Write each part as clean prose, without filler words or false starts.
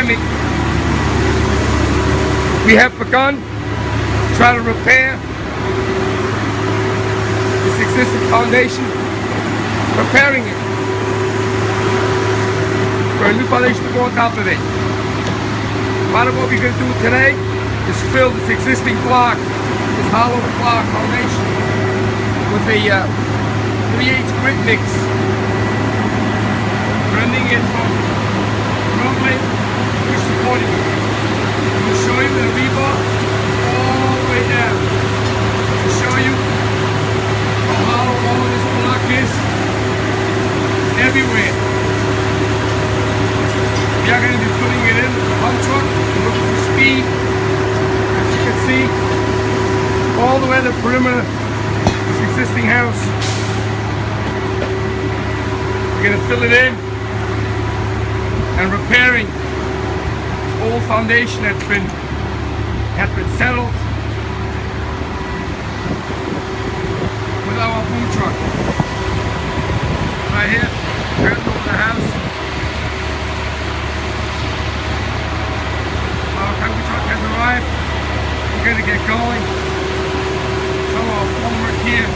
pandemic, we have begun to try to repair this existing foundation, preparing it for a new foundation to go on top of it. Part of what we're going to do today is fill this existing block, this hollow block foundation, with a 3/8 grit mix, blending it from crumbling to supporting it. I'm going to show you the rebar all the way down to show you how hollow all of this block is. It's everywhere. We are going to be putting it in the pump truck, looking for speed. As you can see, all the way to the perimeter of this existing house. We're going to fill it in and repairing this old foundation that's been settled with our boom truck. Right here, right over the house. Our concrete truck has arrived. We're going to get going. Some of our formwork here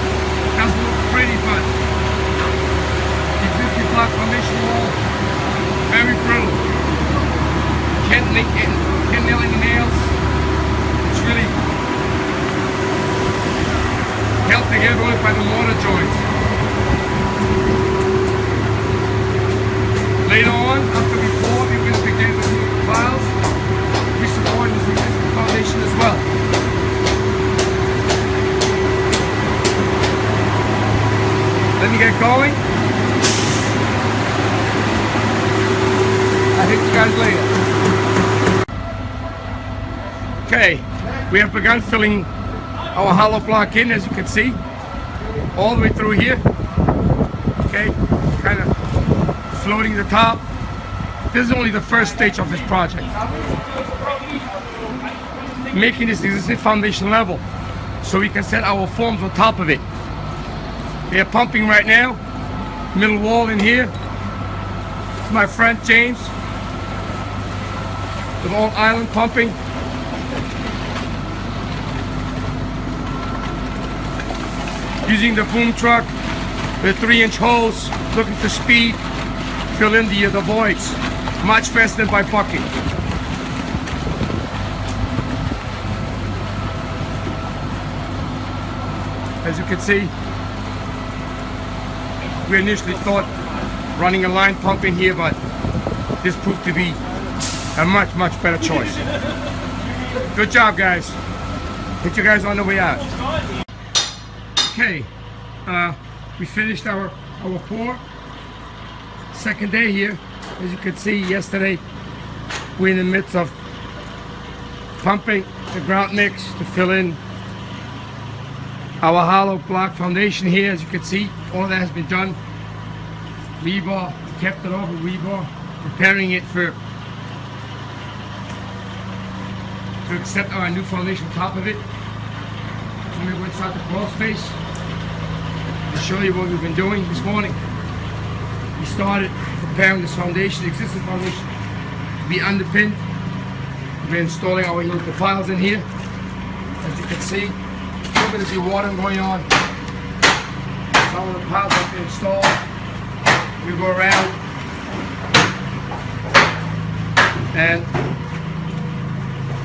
doesn't look pretty, but the existing block foundation wall, very brittle. Can't nail any nails. It's really held together by the mortar joints. Later on, after we pour, we're going to begin with the piles. We support this existing foundation as well. Let me get going. I'll hit you guys later. Okay, we have begun filling our hollow block in, as you can see, all the way through here. Okay, kind of floating the top. This is only the first stage of this project. Making this existing foundation level so we can set our forms on top of it. We are pumping right now, middle wall in here. It's my friend James with Long Island pumping. Using the boom truck with 3-inch holes, looking for speed, fill in the voids much faster than by bucking. As you can see, we initially thought running a line pump in here, but this proved to be a much better choice. Good job, guys. Hit you guys on the way out. Okay, we finished our pour. Second day here. As you can see, yesterday we're in the midst of pumping the ground mix to fill in our hollow block foundation here. As you can see, all of that has been done. Rebar, kept it over rebar, preparing it to accept our new foundation on top of it. I'm going to go inside the crawl space to show you what we've been doing this morning. We started preparing this foundation, the existing foundation, to be underpinned. We're installing our helical piles in here. As you can see, a little bit of dewatering going on. Some of the piles have been installed. We go around and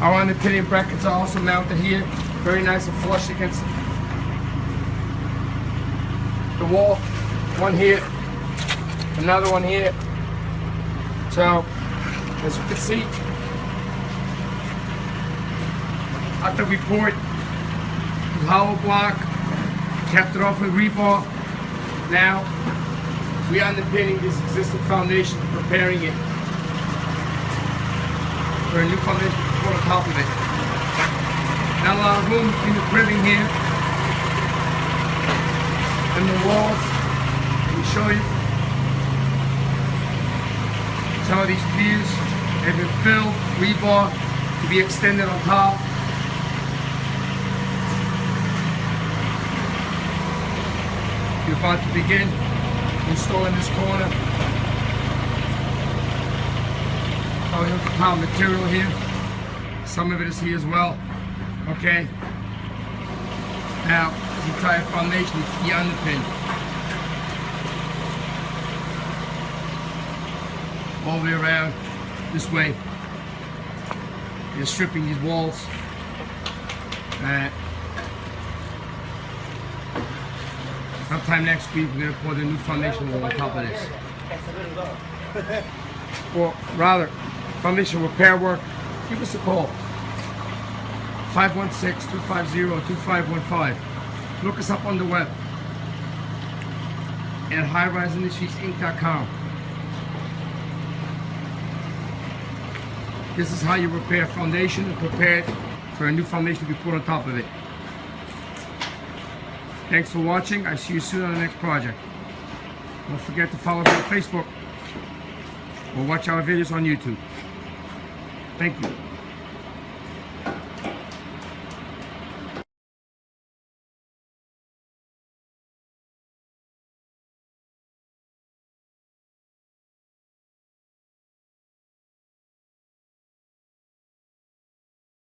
our underpinning brackets are also mounted here. Very nice and flush against the wall. One here, another one here. So, as you can see, after we poured the hollow block, kept it off with rebar, now we're underpinning this existing foundation, preparing it for a new foundation to put on top of it. Not a lot of room between the cribbing here and the walls. Let me show you. Some of these piers have been filled, rebar to be extended on top. We're about to begin installing this corner. Oh, here's the pile of material here. Some of it is here as well. Okay. Now, the entire foundation needs to be underpinned. All the way around, this way. You're stripping these walls. Sometime next week, we're going to put a new foundation wall on top of this. Or rather, foundation repair work, give us a call. 516-250-2515. Look us up on the web at highriseindustriesinc.com. This is how you repair a foundation and prepare it for a new foundation to be put on top of it. Thanks for watching. I see you soon on the next project. Don't forget to follow us on Facebook or watch our videos on YouTube. Thank you.